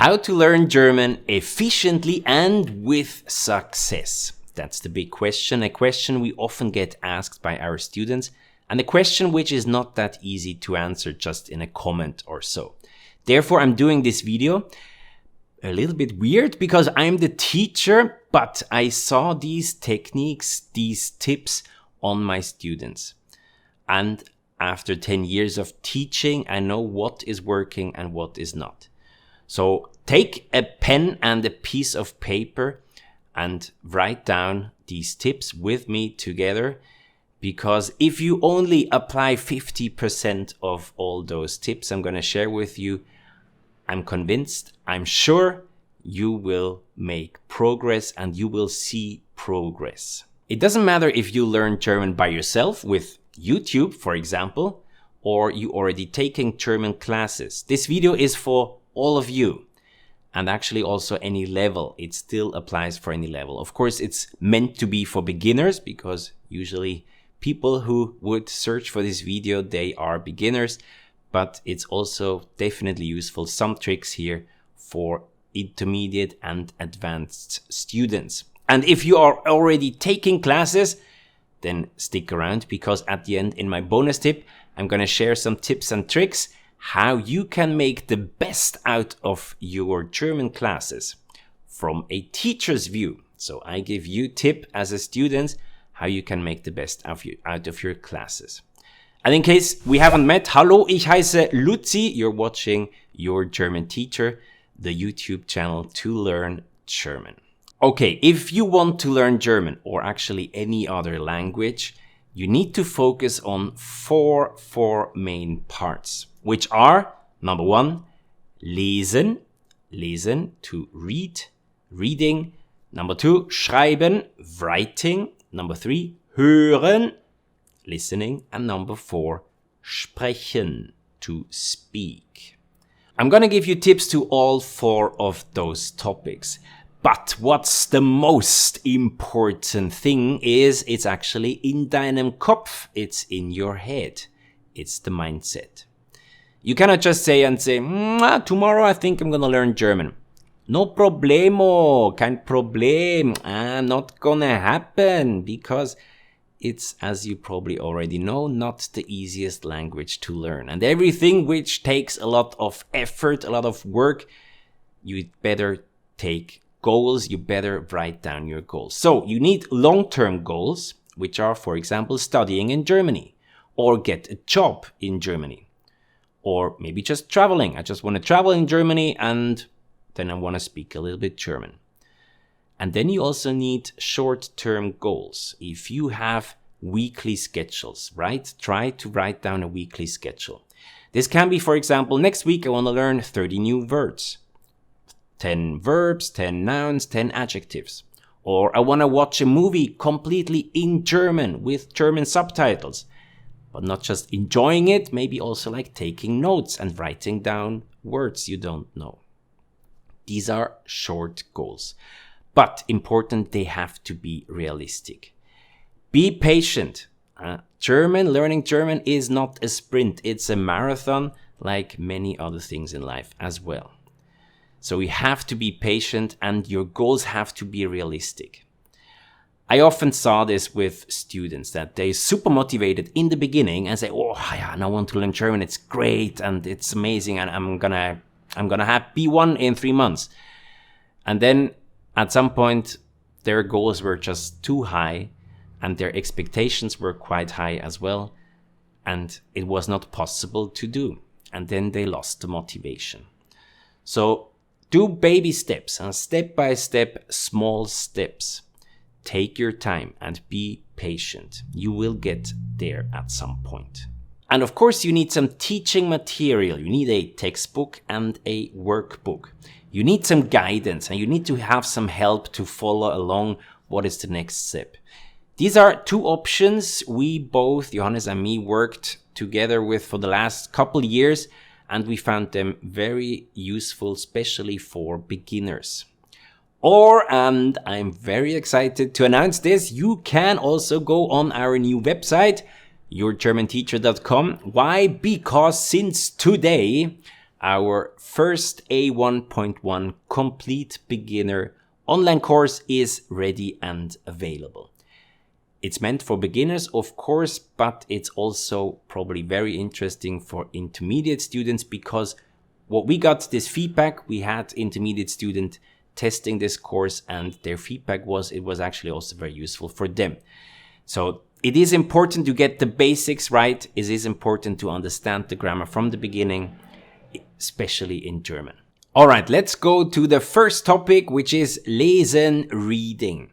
How to learn German efficiently and with success. That's the big question, a question we often get asked by our students, and a question which is not that easy to answer just in a comment or so. Therefore, I'm doing this video a little bit weird because I'm the teacher, but I saw these techniques, these tips on my students. And after 10 years of teaching, I know what is working and what is not. So take a pen and a piece of paper and write down these tips with me together, because if you only apply 50% of all those tips I'm going to share with you, I'm convinced, I'm sure you will make progress and you will see progress. It doesn't matter if you learn German by yourself with YouTube, for example, or you already taking German classes. This video is for all of you, and actually also any level. It still applies for any level. Of course, it's meant to be for beginners, because usually people who would search for this video, they are beginners, but it's also definitely useful. Some tricks here for intermediate and advanced students. And if you are already taking classes, then stick around, because at the end in my bonus tip, I'm going to share some tips and tricks how you can make the best out of your German classes from a teacher's view. So I give you tip as a student how you can make the best out of your classes. And in case we haven't met, hallo, ich heiße Luzi. You're watching Your German Teacher, the YouTube channel to learn German. Okay, if you want to learn German or actually any other language, you need to focus on four main parts, which are, number one, lesen, to read, reading. Number two, schreiben, writing. Number three, hören, listening. And number four, sprechen, to speak. I'm gonna give you tips to all four of those topics. But what's the most important thing is it's actually in deinem Kopf, it's in your head, it's the mindset. You cannot just say, tomorrow I think I'm gonna learn German. No problemo, kein Problem, not gonna happen, because it's, as you probably already know, not the easiest language to learn. And everything which takes a lot of effort, a lot of work, you better take goals, you better write down your goals. So you need long-term goals, which are, for example, studying in Germany or get a job in Germany, or maybe just traveling. I just want to travel in Germany and then I want to speak a little bit German. And then you also need short-term goals. If you have weekly schedules, right? Try to write down a weekly schedule. This can be, for example, next week I want to learn 30 new words. 10 verbs, 10 nouns, 10 adjectives. Or I want to watch a movie completely in German with German subtitles. But not just enjoying it, maybe also like taking notes and writing down words you don't know. These are short goals. But important, they have to be realistic. Be patient. Learning German is not a sprint. It's a marathon, like many other things in life as well. So you have to be patient and your goals have to be realistic. I often saw this with students, that they're super motivated in the beginning and say, oh yeah, now I want to learn German, it's great and it's amazing and I'm gonna have B1 in 3 months. And then at some point their goals were just too high and their expectations were quite high as well, and it was not possible to do. And then they lost the motivation. So do baby steps, step by step, small steps. Take your time and be patient. You will get there at some point. And of course, you need some teaching material. You need a textbook and a workbook. You need some guidance and you need to have some help to follow along what is the next step. These are two options we both, Johannes and me, worked together with for the last couple years. And we found them very useful, especially for beginners. And I'm very excited to announce this, you can also go on our new website, yourgermanteacher.com. Why? Because since today, our first A1.1 complete beginner online course is ready and available. It's meant for beginners, of course, but it's also probably very interesting for intermediate students, because what we got this feedback, we had intermediate student testing this course, and their feedback was it was actually also very useful for them. So it is important to get the basics right. It is important to understand the grammar from the beginning, especially in German. All right, let's go to the first topic, which is Lesen, reading.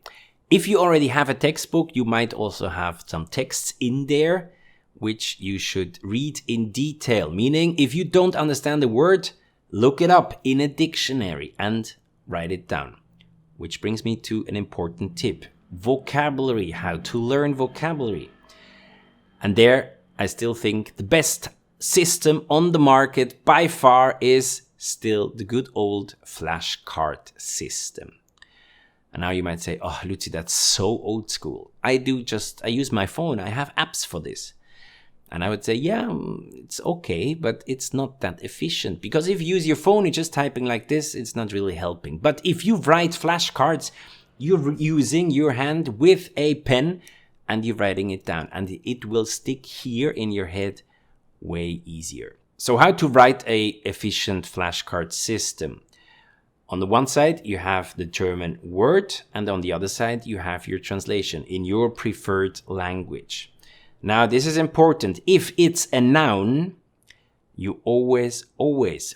If you already have a textbook, you might also have some texts in there, which you should read in detail. Meaning, if you don't understand the word, look it up in a dictionary and write it down. Which brings me to an important tip. Vocabulary, how to learn vocabulary. And there, I still think the best system on the market by far is still the good old flashcard system. And now you might say, oh, Lucy, that's so old school. I use my phone. I have apps for this. And I would say, yeah, it's okay, but it's not that efficient. Because if you use your phone, you're just typing like this, it's not really helping. But if you write flashcards, you're using your hand with a pen and you're writing it down. And it will stick here in your head way easier. So how to write a efficient flashcard system? On the one side, you have the German word, and on the other side, you have your translation in your preferred language. Now, this is important. If it's a noun, you always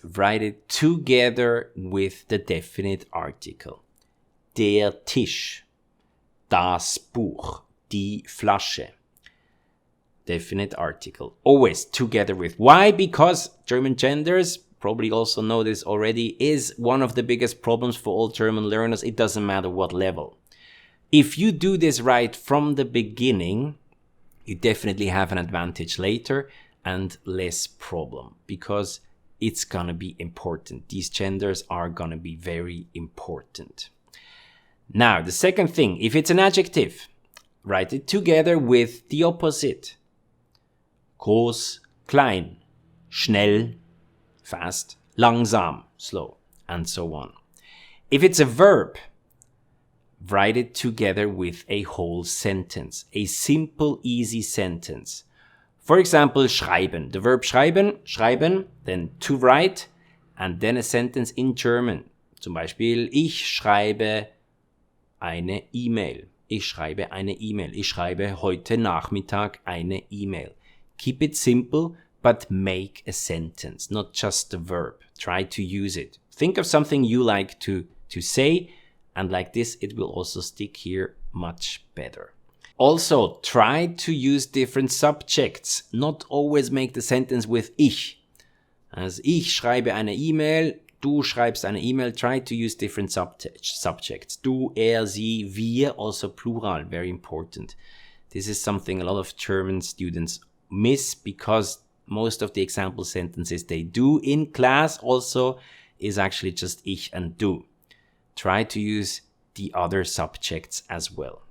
write it together with the definite article. Der Tisch, das Buch, die Flasche. Definite article. Always together with. Why? Because German genders, probably also know this already, is one of the biggest problems for all German learners. It doesn't matter what level. If you do this right from the beginning, you definitely have an advantage later and less problem, because it's gonna be important. These genders are gonna be very important. Now, the second thing, if it's an adjective, write it together with the opposite. Groß, klein, schnell, fast, langsam, slow, and so on. If it's a verb, write it together with a whole sentence, a simple, easy sentence. For example, schreiben, the verb schreiben, then to write, and then a sentence in German. Zum Beispiel, ich schreibe eine E-Mail. Ich schreibe eine E-Mail. Ich schreibe heute Nachmittag eine E-Mail. Keep it simple, but make a sentence, not just a verb. Try to use it. Think of something you like to say, and like this, it will also stick here much better. Also, try to use different subjects. Not always make the sentence with ich. As ich schreibe eine E-Mail, du schreibst eine E-Mail. Try to use different subjects. Du, er, sie, wir, also plural, very important. This is something a lot of German students miss, because most of the example sentences they do in class also is actually just ich and du. Try to use the other subjects as well.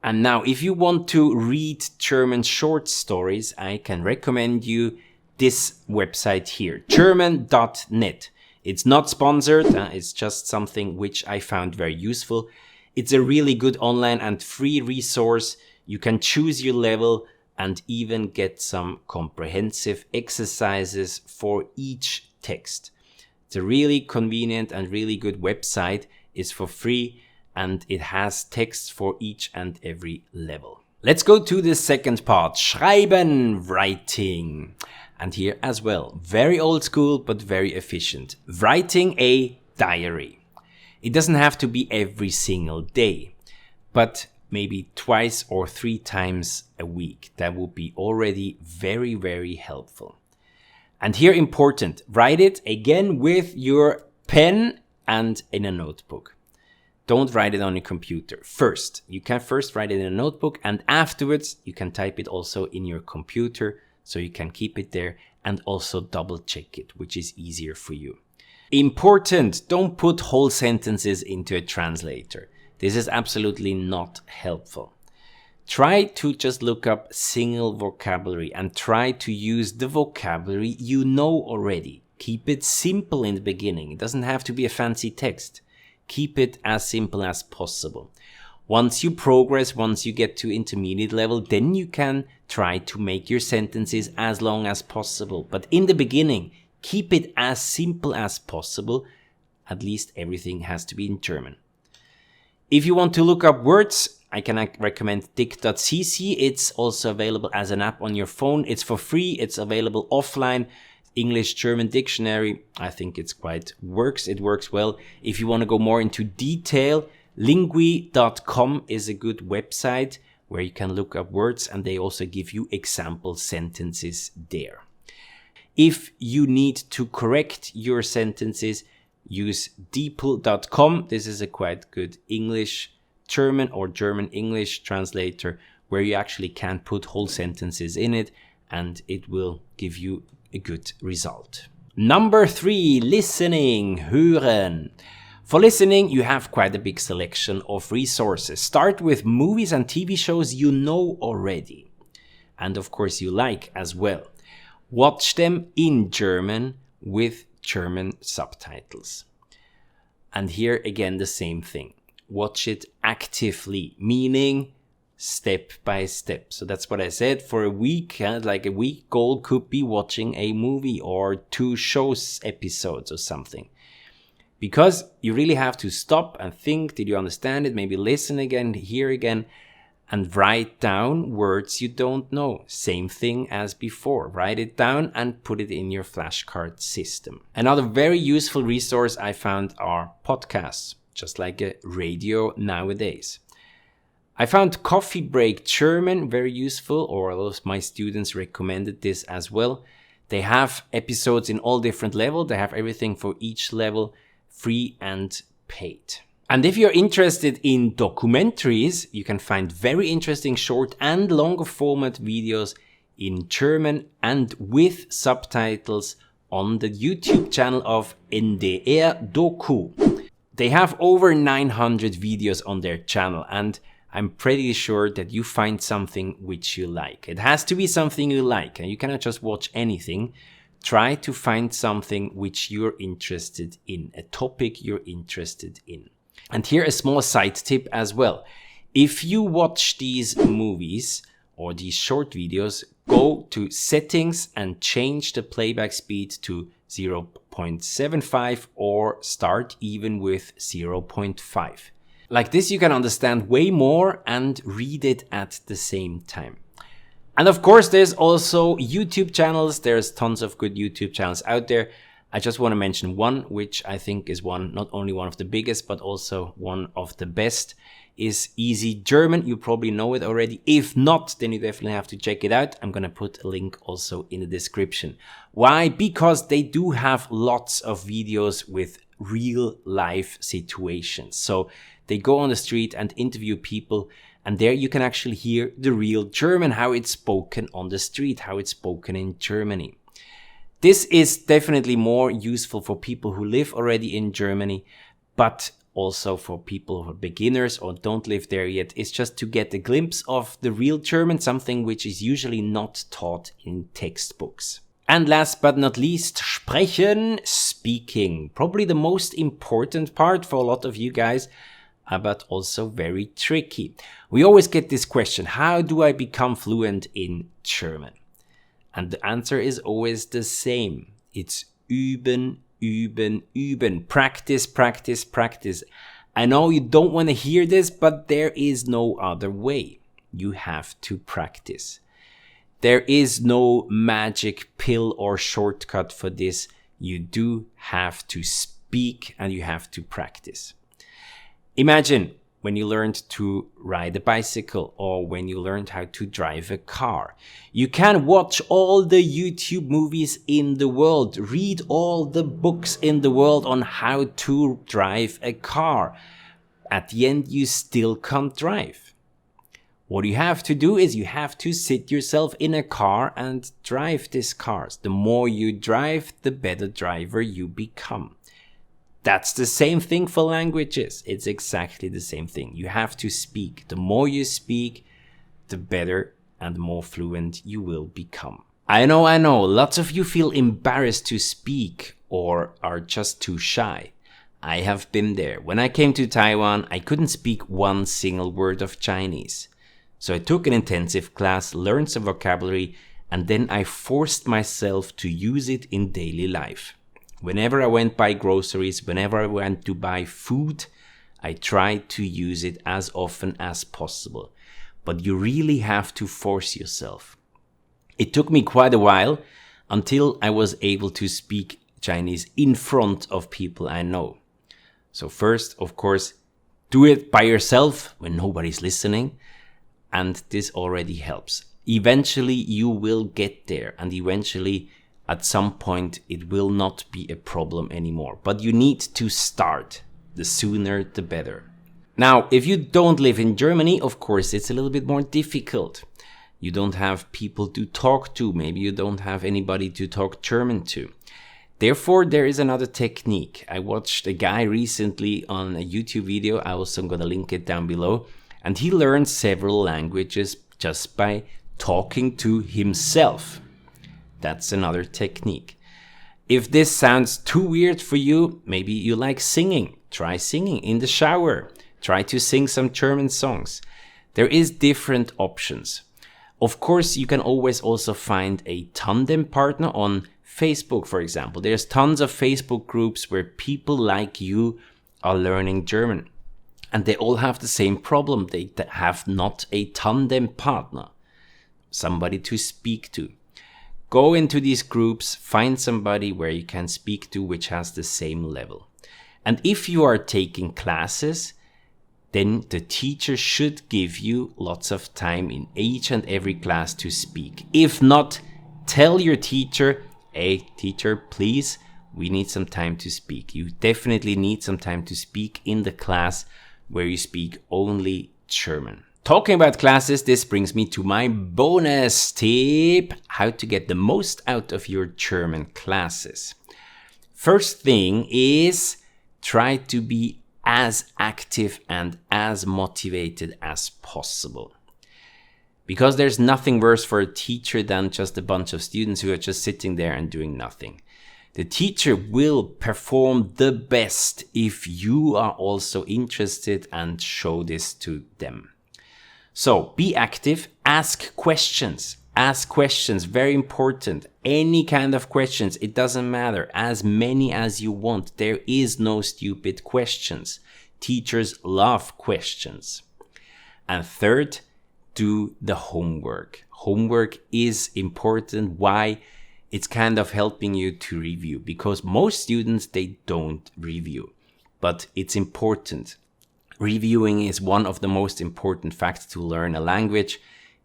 And now, if you want to read German short stories, I can recommend you this website here, German.net. It's not sponsored, it's just something which I found very useful. It's a really good online and free resource. You can choose your level and even get some comprehensive exercises for each text. It's a really convenient and really good website. It's for free and it has texts for each and every level. Let's go to the second part, Schreiben, writing. And here as well, very old school but very efficient. Writing a diary. It doesn't have to be every single day, but maybe twice or 3 times a week. That would be already very, very helpful. And here important, write it again with your pen and in a notebook. Don't write it on your computer. First, you can first write it in a notebook, and afterwards you can type it also in your computer, so you can keep it there and also double check it, which is easier for you. Important, don't put whole sentences into a translator. This is absolutely not helpful. Try to just look up single vocabulary and try to use the vocabulary you know already. Keep it simple in the beginning. It doesn't have to be a fancy text. Keep it as simple as possible. Once you progress, once you get to intermediate level, then you can try to make your sentences as long as possible. But in the beginning, keep it as simple as possible. At least everything has to be in German. If you want to look up words, I can recommend dict.cc. It's also available as an app on your phone. It's for free. It's available offline. English-German dictionary. I think it works well. If you want to go more into detail, lingui.com is a good website where you can look up words, and they also give you example sentences there. If you need to correct your sentences, use deepl.com. This is a quite good English-German or German-English translator where you actually can put whole sentences in it, and it will give you a good result. Number 3, listening, hören. For listening, you have quite a big selection of resources. Start with movies and TV shows you know already. And of course you like as well. Watch them in German with German subtitles. And here again the same thing. Watch it actively, meaning step by step. So that's what I said. For a week, like a week goal could be watching a movie or 2 shows episodes or something. Because you really have to stop and think, did you understand it? Maybe listen again, hear again, and write down words you don't know. Same thing as before. Write it down and put it in your flashcard system. Another very useful resource I found are podcasts, just like a radio nowadays. I found Coffee Break German very useful, or a lot of my students recommended this as well. They have episodes in all different levels. They have everything for each level, free and paid. And if you're interested in documentaries, you can find very interesting short and longer format videos in German and with subtitles on the YouTube channel of NDR Doku. They have over 900 videos on their channel, and I'm pretty sure that you find something which you like. It has to be something you like, and you cannot just watch anything. Try to find something which you're interested in, a topic you're interested in. And here a small side tip as well. If you watch these movies or these short videos, go to settings and change the playback speed to 0.75 or start even with 0.5. Like this, you can understand way more and read it at the same time. And of course, there's also YouTube channels. There's tons of good YouTube channels out there. I just want to mention one, which I think is not only one of the biggest, but also one of the best, is Easy German. You probably know it already. If not, then you definitely have to check it out. I'm going to put a link also in the description. Why? Because they do have lots of videos with real life situations. So they go on the street and interview people, and there you can actually hear the real German, how it's spoken on the street, how it's spoken in Germany. This is definitely more useful for people who live already in Germany, but also for people who are beginners or don't live there yet. It's just to get a glimpse of the real German, something which is usually not taught in textbooks. And last but not least, Sprechen, speaking. Probably the most important part for a lot of you guys, but also very tricky. We always get this question, how do I become fluent in German? And the answer is always the same. It's üben, üben, üben. Practice, practice, practice. I know you don't want to hear this, but there is no other way. You have to practice. There is no magic pill or shortcut for this. You do have to speak and you have to practice. Imagine when you learned to ride a bicycle or when you learned how to drive a car. You can watch all the YouTube movies in the world, read all the books in the world on how to drive a car. At the end, you still can't drive. What you have to do is you have to sit yourself in a car and drive these cars. The more you drive, the better driver you become. That's the same thing for languages. It's exactly the same thing. You have to speak. The more you speak, the better and more fluent you will become. I know, lots of you feel embarrassed to speak or are just too shy. I have been there. When I came to Taiwan, I couldn't speak one single word of Chinese. So I took an intensive class, learned some vocabulary, and then I forced myself to use it in daily life. Whenever I went buy groceries, whenever I went to buy food, I tried to use it as often as possible. But you really have to force yourself. It took me quite a while until I was able to speak Chinese in front of people I know. So first, of course, do it by yourself when nobody's listening, and this already helps. Eventually you will get there, and eventually at some point it will not be a problem anymore. But you need to start. The sooner the better. Now, if you don't live in Germany, of course, it's a little bit more difficult. You don't have people to talk to. Maybe you don't have anybody to talk German to. Therefore, there is another technique. I watched a guy recently on a YouTube video. I also am going to link it down below. And he learned several languages just by talking to himself. That's another technique. If this sounds too weird for you, maybe you like singing. Try singing in the shower. Try to sing some German songs. There is different options. Of course, you can always also find a tandem partner on Facebook, for example. There's tons of Facebook groups where people like you are learning German. And they all have the same problem. They have not a tandem partner, somebody to speak to. Go into these groups, find somebody where you can speak to which has the same level. And if you are taking classes, then the teacher should give you lots of time in each and every class to speak. If not, tell your teacher, hey teacher, please, we need some time to speak. You definitely need some time to speak in the class where you speak only German. Talking about classes, this brings me to my bonus tip, how to get the most out of your German classes. First thing is try to be as active and as motivated as possible. Because there's nothing worse for a teacher than just a bunch of students who are just sitting there and doing nothing. The teacher will perform the best if you are also interested and show this to them. So be active, ask questions. Ask questions, very important. Any kind of questions, it doesn't matter. As many as you want. There is no stupid questions. Teachers love questions. And third, do the homework. Homework is important. Why? It's kind of helping you to review, because most students, they don't review. But it's important. Reviewing is one of the most important facts to learn a language.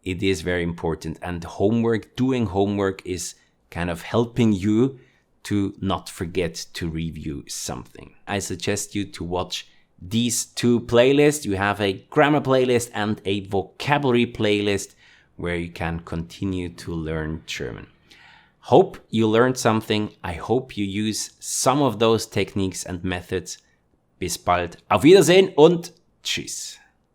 It is very important. And doing homework is kind of helping you to not forget to review something. I suggest you to watch these two playlists. You have a grammar playlist and a vocabulary playlist where you can continue to learn German. Hope you learned something. I hope you use some of those techniques and methods. Bis bald. Auf Wiedersehen und tschüss.